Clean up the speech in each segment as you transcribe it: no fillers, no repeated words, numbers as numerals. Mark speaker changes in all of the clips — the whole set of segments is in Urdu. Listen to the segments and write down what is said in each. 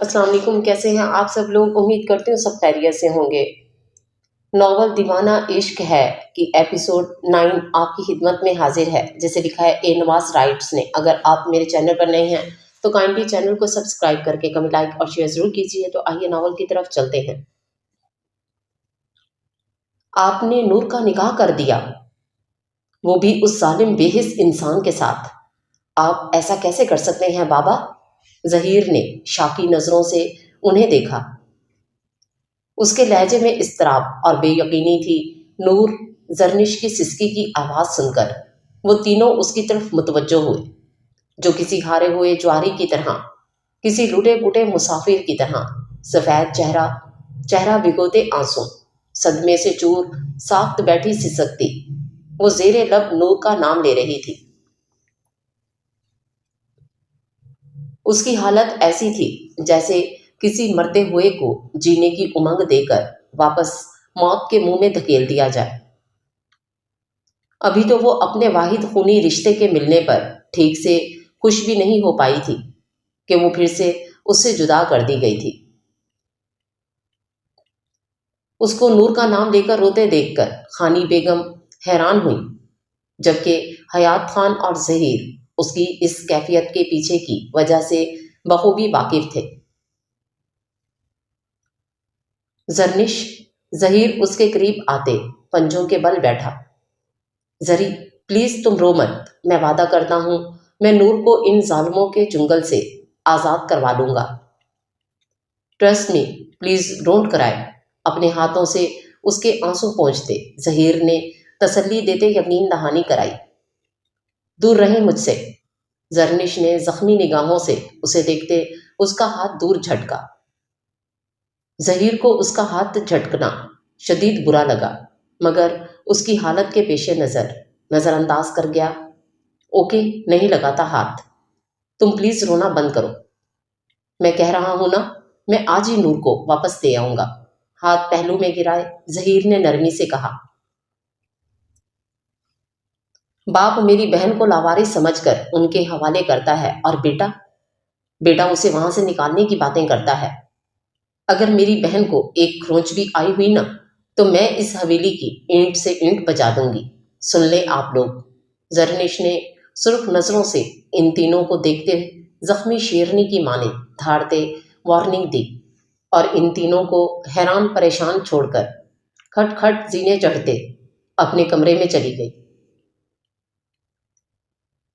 Speaker 1: السلام علیکم، کیسے ہیں آپ سب لوگ؟ امید کرتے ہوں سب خیریت سے ہوں گے۔ ناول دیوانہ عشق ہے کی ایپیسوڈ 9 آپ کی خدمت میں حاضر ہے، جسے لکھا ہے اے نواز رائٹس نے۔ اگر آپ میرے چینل پر نئے ہیں تو کائنڈلی چینل کو سبسکرائب کر کے کمنٹ، لائک اور شیئر ضرور کیجیے۔ تو آئیے ناول کی طرف چلتے ہیں۔ آپ نے نور کا نکاح کر دیا، وہ بھی اس ظالم بے حس انسان کے ساتھ۔ آپ ایسا کیسے کر سکتے ہیں بابا؟ ظہیر نے شاکی نظروں سے انہیں دیکھا۔ اس کے لہجے میں اضطراب اور بے یقینی تھی۔ نور، زرنش کی سسکی کی آواز سن کر وہ تینوں اس کی طرف متوجہ ہوئے، جو کسی ہارے ہوئے جواری کی طرح، کسی لوٹے پوٹے مسافر کی طرح، سفید چہرہ بھگوتے آنسوں، صدمے سے چور ساخت بیٹھی سسکتی، وہ زیر لب نور کا نام لے رہی تھی۔ اس کی حالت ایسی تھی جیسے کسی مرتے ہوئے کو جینے کی امنگ دے کر واپس موت کے منہ میں دھکیل دیا جائے۔ ابھی تو وہ اپنے واحد خونی رشتے کے ملنے پر ٹھیک سے خوش بھی نہیں ہو پائی تھی کہ وہ پھر سے اس سے جدا کر دی گئی تھی۔ اس کو نور کا نام لے کر روتے دیکھ کر خانی بیگم حیران ہوئی، جبکہ حیات خان اور ظہیر اس کی اس کیفیت کے پیچھے کی وجہ سے بخوبی واقف تھے۔ زرنش، ظہیر اس کے قریب آتے پنجوں کے بل بیٹھا۔ زری، پلیز تم رو مت، میں وعدہ کرتا ہوں میں نور کو ان ظالموں کے چنگل سے آزاد کروا لوں گا۔ ٹرسٹ می، پلیز ڈونٹ کرائے۔ اپنے ہاتھوں سے اس کے آنسو پونچھتے ظہیر نے تسلی دیتے یقین دہانی کرائی۔ دور رہیں مجھ سے۔ زرنش نے زخمی نگاہوں سے اسے دیکھتے اس کا ہاتھ دور جھٹکا۔ ظہیر کو اس کا ہاتھ جھٹکنا شدید برا لگا، مگر اس کی حالت کے پیش نظر انداز کر گیا۔ اوکے، نہیں لگاتا ہاتھ، تم پلیز رونا بند کرو۔ میں کہہ رہا ہوں نا، میں آج ہی نور کو واپس دے آؤں گا۔ ہاتھ پہلو میں گرائے ظہیر نے نرمی سے کہا۔ باپ میری بہن کو لاوارث سمجھ کر ان کے حوالے کرتا ہے، اور بیٹا اسے وہاں سے نکالنے کی باتیں کرتا ہے۔ اگر میری بہن کو ایک کھروچ بھی آئی ہوئی نا، تو میں اس حویلی کی اینٹ سے اینٹ بجا دوں گی۔ سن لیں آپ لوگ۔ زرنش نے سرخ نظروں سے ان تینوں کو دیکھتے زخمی شیرنی کی مانے دھاڑتے وارننگ دی، اور ان تینوں کو حیران پریشان چھوڑ کر کھٹ کھٹ زینے چڑھتے اپنے کمرے میں چلی گئی۔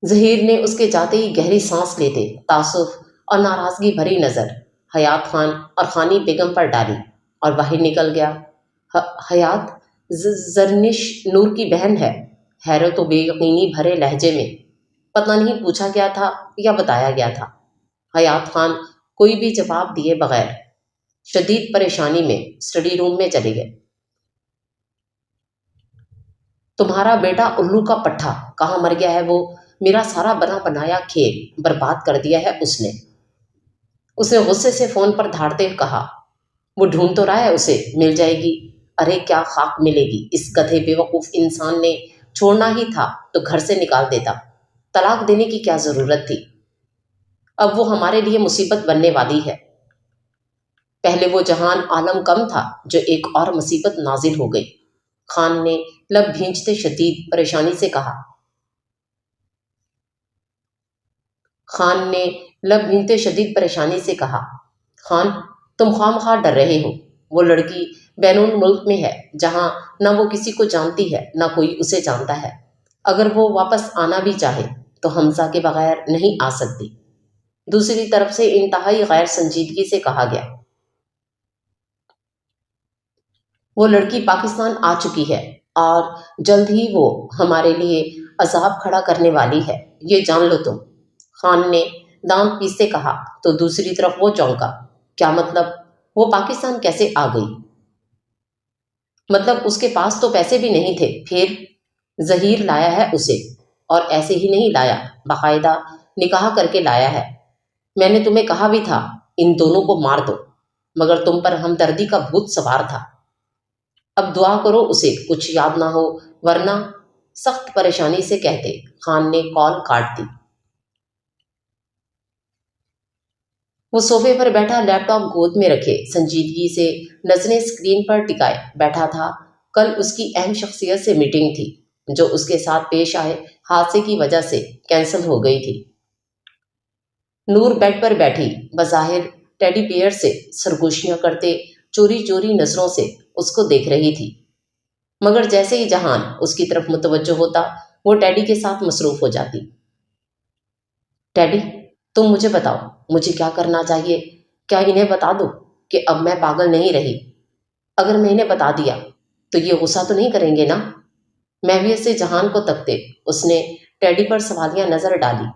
Speaker 1: ظہیر نے اس کے جاتے ہی گہری سانس لیتے تعصب اور ناراضگی بھری نظر حیات خان اور خانی بیگم پر ڈالی اور باہر نکل گیا۔ حیات، زرنش نور کی بہن ہے؟ حیرت و بے یقینی بھرے لہجے میں پتہ نہیں پوچھا گیا تھا یا بتایا گیا تھا۔ حیات خان کوئی بھی جواب دیے بغیر شدید پریشانی میں اسٹڈی روم میں چلے گئے۔ تمہارا بیٹا الو کا پٹھا کہاں مر گیا ہے؟ وہ میرا سارا بنا بنایا کھیل برباد کر دیا ہے اس نے غصے سے فون پر دھاڑتے کہا۔ وہ ڈھونڈ تو رہا ہے اسے، مل جائے گی۔ ارے کیا خاک ملے گی، اس گدھے بے وقوف انسان نے چھوڑنا ہی تھا تو گھر سے نکال دیتا، طلاق دینے کی کیا ضرورت تھی؟ اب وہ ہمارے لیے مصیبت بننے والی ہے۔ پہلے وہ جہان عالم کم تھا جو ایک اور مصیبت نازل ہو گئی۔ خان نے لب بھینچتے شدید پریشانی سے کہا۔ خان، تم خام خواہ ڈر رہے ہو۔ وہ لڑکی بینون ملک میں ہے، جہاں نہ وہ کسی کو جانتی ہے نہ کوئی اسے جانتا ہے۔ اگر وہ واپس آنا بھی چاہے تو حمزہ کے بغیر نہیں آ سکتی۔ دوسری طرف سے انتہائی غیر سنجیدگی سے کہا گیا۔ وہ لڑکی پاکستان آ چکی ہے اور جلد ہی وہ ہمارے لیے عذاب کھڑا کرنے والی ہے، یہ جان لو تم۔ خان نے دانت پیستے کہا تو دوسری طرف وہ چونکا۔ کیا مطلب؟ وہ پاکستان کیسے آ گئی؟ مطلب اس کے پاس تو پیسے بھی نہیں تھے، پھر ظہیر لایا ہے اسے، اور ایسے ہی نہیں لایا، باقاعدہ نکاح کر کے لایا ہے۔ میں نے تمہیں کہا بھی تھا ان دونوں کو مار دو، مگر تم پر ہمدردی کا بھوت سوار تھا۔ اب دعا کرو اسے کچھ یاد نہ ہو، ورنہ سخت پریشانی سے کہتے خان نے کال کاٹ دی۔ وہ صوفے پر بیٹھا لیپ ٹاپ گود میں رکھے سنجیدگی سے نظریں اسکرین پر ٹکائے بیٹھا تھا۔ کل اس کی اہم شخصیت سے میٹنگ تھی جو اس کے ساتھ پیش آئے حادثے کی وجہ سے کینسل ہو گئی تھی۔ نور بیڈ پر بیٹھی بظاہر ٹیڈی بیئر سے سرگوشیاں کرتے چوری چوری نظروں سے اس کو دیکھ رہی تھی، مگر جیسے ہی جہان اس کی طرف متوجہ ہوتا وہ ٹیڈی کے ساتھ مصروف ہو جاتی۔ ٹیڈی، تم مجھے بتاؤ مجھے کیا کرنا چاہیے؟ کیا انہیں بتا دو کہ اب میں پاگل نہیں رہی؟ اگر میں انہیں بتا دیا تو یہ غصہ تو نہیں کریں گے نا؟ محویت سے جہان کو تکتے اس نے ٹیڈی پر سوالیہ نظر ڈالی۔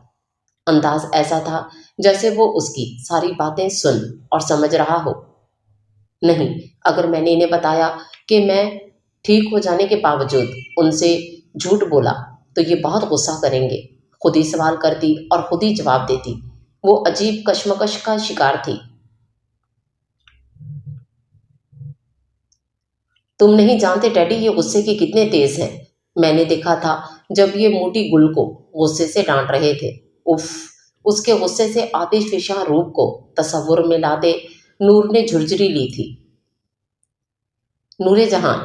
Speaker 1: انداز ایسا تھا جیسے وہ اس کی ساری باتیں سن اور سمجھ رہا ہو۔ نہیں، اگر میں نے انہیں بتایا کہ میں ٹھیک ہو جانے کے باوجود ان سے جھوٹ بولا تو یہ بہت غصہ کریں گے۔ خود ہی سوال کرتی اور خود ہی جواب دیتی۔ وہ عجیب کشمکش کا شکار تھی۔ تم نہیں جانتے ٹیڈی یہ غصے کے کتنے تیز ہیں۔ میں نے دیکھا تھا جب یہ موٹی گل کو غصے سے ڈانٹ رہے تھے۔ اف، اس کے غصے سے آتش فشاں روپ کو تصور میں لاتے نور نے جھرجھری لی تھی۔ نور جہان،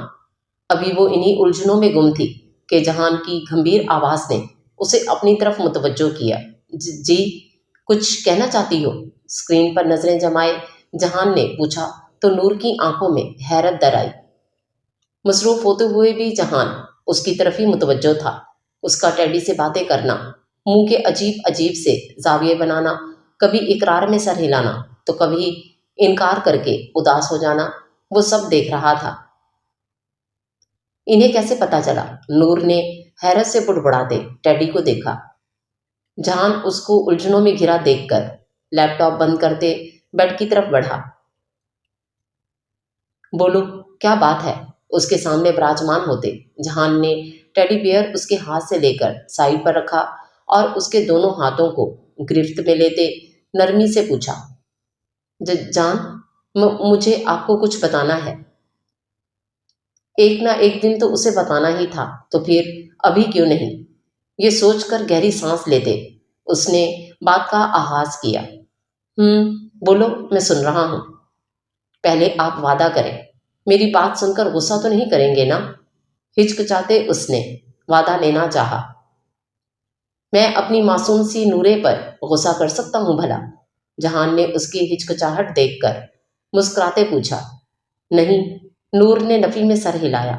Speaker 1: ابھی وہ انہی الجھنوں میں گم تھی کہ جہان کی گھمبیر آواز نے اسے اپنی طرف متوجہ کیا۔ جی، کچھ کہنا چاہتی ہو؟ اسکرین پر نظریں جمائے جہان نے پوچھا تو نور کی آنکھوں میں حیرت در آئی۔ مصروف ہوتے ہوئے بھی جہان اس کی طرف ہی متوجہ تھا۔ اس کا ٹیڈی سے باتیں کرنا، منہ کے عجیب عجیب سے زاویے بنانا، کبھی اقرار میں سر ہلانا تو کبھی انکار کر کے اداس ہو جانا، وہ سب دیکھ رہا تھا۔ انہیں کیسے پتا چلا؟ نور نے حیرت سے بڑبڑاتے ٹیڈی کو دیکھا۔ جہان اس کو الجھنوں میں گھرا دیکھ کر لیپ ٹاپ بند کرتے بیڈ کی طرف بڑھا۔ بولو، کیا بات ہے؟ اس کے سامنے براجمان ہوتے جہان نے ٹیڈی بیئر اس کے ہاتھ سے لے کر سائڈ پر رکھا اور اس کے دونوں ہاتھوں کو گرفت میں لیتے نرمی سے پوچھا، جان، مجھے آپ کو کچھ بتانا ہے۔ ایک نہ ایک دن تو اسے بتانا ہی تھا، تو پھر ابھی کیوں نہیں؟ یہ سوچ کر گہری سانس لیتے اس نے بات کا آغاز کیا۔ بولو، میں سن رہا ہوں۔ پہلے آپ وعدہ کریں، میری بات سن کر غصہ تو نہیں کریں گے نا؟ ہچکچاتے اس نے وعدہ لینا چاہا۔ میں اپنی معصوم سی نورے پر غصہ کر سکتا ہوں بھلا؟ جہان نے اس کی ہچکچاہٹ دیکھ کر مسکراتے پوچھا۔ نہیں، نور نے نفی میں سر ہلایا۔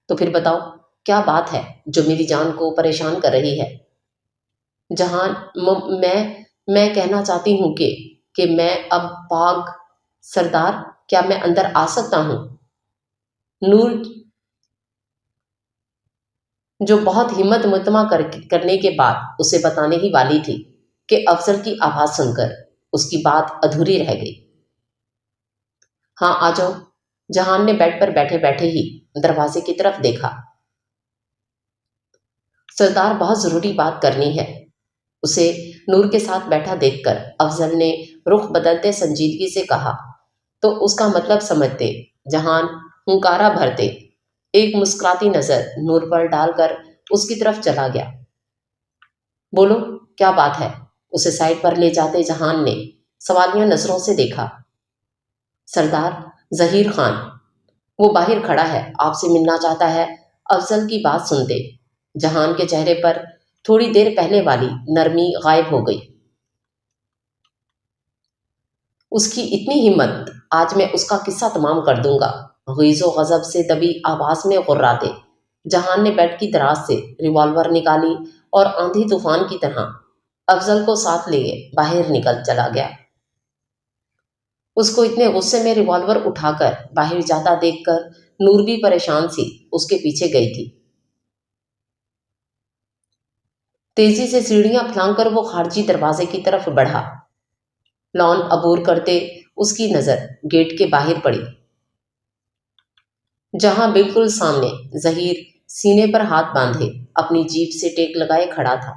Speaker 1: تو پھر بتاؤ، کیا بات ہے جو میری جان کو پریشان کر رہی ہے؟ جہان، میں کہنا چاہتی ہوں کہ میں اب پاگ سردار، کیا میں اندر آ سکتا ہوں؟ نور، جو بہت ہمت متما کرنے کے بعد اسے بتانے ہی والی تھی کہ افضل کی آواز سن کر اس کی بات ادھوری رہ گئی۔ ہاں، آ جاؤ۔ جہان نے بیڈ پر بیٹھے بیٹھے ہی دروازے کی طرف دیکھا۔ سردار، بہت ضروری بات کرنی ہے۔ اسے نور کے ساتھ بیٹھا دیکھ کر افضل نے رخ بدلتے سنجیدگی سے کہا۔ تو اس کا مطلب سمجھتے جہان ہنکارا بھرتے ایک مسکراتی نظر نور پر ڈال کر اس کی طرف چلا گیا۔ بولو، کیا بات ہے؟ اسے سائڈ پر لے جاتے جہان نے سوالیہ نظروں سے دیکھا۔ سردار، ظہیر خان، وہ باہر کھڑا ہے، آپ سے ملنا چاہتا ہے۔ افضل کی بات سنتے جہان کے چہرے پر تھوڑی دیر پہلے والی نرمی غائب ہو گئی۔ اس کی اتنی ہمت، آج میں اس کا قصہ تمام کر دوں گا، غیظ و غضب سے دبی آواز میں غراتے جہان نے بیڈ کی دراز سے ریوالور نکالی اور آندھی طوفان کی طرح افضل کو ساتھ لیے باہر نکل چلا گیا۔ اس کو اتنے غصے میں ریوالور اٹھا کر باہر جاتا دیکھ کر نور بھی پریشان سی اس کے پیچھے گئی تھی۔ تیزی سے سیڑھیاں پھلانگ کر وہ خارجی دروازے کی طرف بڑھا۔ لان عبور کرتے اس کی نظر گیٹ کے باہر پڑی، جہاں بالکل سامنے ظہیر سینے پر ہاتھ باندھے اپنی جیپ سے ٹیک لگائے کھڑا تھا۔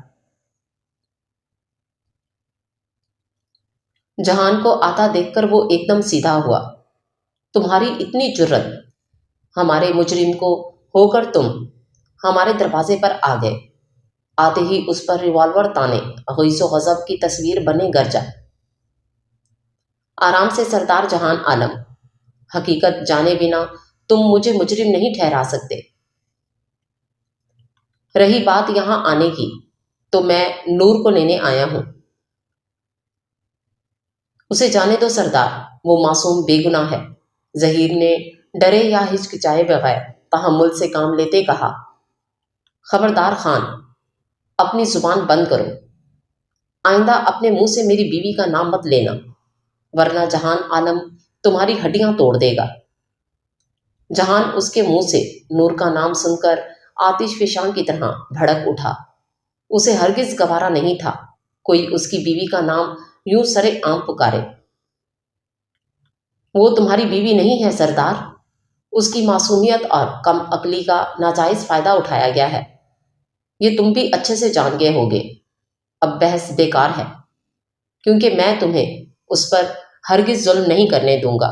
Speaker 1: جہان کو آتا دیکھ کر وہ ایک دم سیدھا ہوا۔ تمہاری اتنی جرت، ہمارے مجرم کو ہو کر تم ہمارے دروازے پر آ گئے۔ آتے ہی اس پر ریوالور تانے غیظ و غضب کی تصویر بنے گرجا۔ آرام سے سردار جہان عالم، حقیقت جانے بنا تم مجھے مجرم نہیں ٹھہرا سکتے۔ رہی بات یہاں آنے کی، تو میں نور کو لینے آیا ہوں۔ اسے جانے دو سردار، وہ معصوم بے گناہ ہے، ظہیر نے ڈرے یا ہچکچائے بغیر تحمل سے کام لیتے کہا۔ خبردار خان، اپنی زبان بند کرو، آئندہ اپنے منہ سے میری بیوی کا نام مت لینا، ورنہ جہان عالم تمہاری ہڈیاں توڑ دے گا۔ جہان اس کے منہ سے نور کا نام سن کر آتش فشاں کی طرح بھڑک اٹھا۔ اسے ہرگز گوارا نہیں تھا کوئی اس کی بیوی کا نام یوں سرے عام پکارے۔ وہ تمہاری بیوی نہیں ہے سردار، اس کی معصومیت اور کم عقلی کا ناجائز فائدہ اٹھایا گیا ہے، یہ تم بھی اچھے سے جان گئے ہوگے۔ اب بحث بیکار ہے، کیونکہ میں تمہیں اس پر ہرگز ظلم نہیں کرنے دوں گا،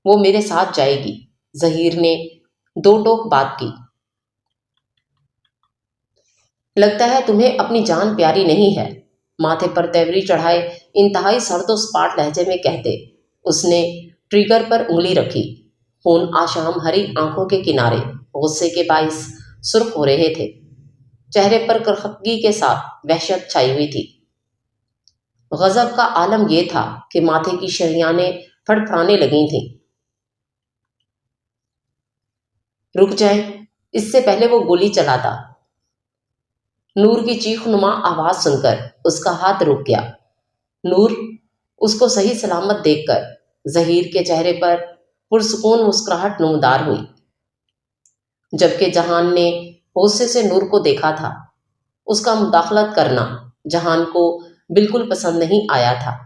Speaker 1: وہ میرے ساتھ جائے گی۔ ظہیر نے دو ٹوک بات کی۔ لگتا ہے تمہیں اپنی جان پیاری نہیں ہے، ماتھے پر تیوری چڑھائے انتہائی سرد و سپاٹ لہجے میں کہتے اس نے ٹریگر پر انگلی رکھی۔ خون آشام ہری آنکھوں کے کنارے غصے کے باعث سرخ ہو رہے تھے، چہرے پر کرختگی کے ساتھ وحشت چھائی ہوئی تھی۔ غضب کا عالم یہ تھا کہ ماتھے کی شریانیں پھڑ پھڑانے لگی تھیں۔ رک جائیں، اس سے پہلے وہ گولی چلاتا۔ نور کی چیخ نما آواز سن کر اس کا ہاتھ رک گیا۔ نور اس کو صحیح سلامت دیکھ کر ظہیر کے چہرے پر پرسکون مسکراہٹ نمودار ہوئی، جبکہ جہان نے غصے سے نور کو دیکھا تھا۔ اس کا مداخلت کرنا جہان کو بالکل پسند نہیں آیا تھا۔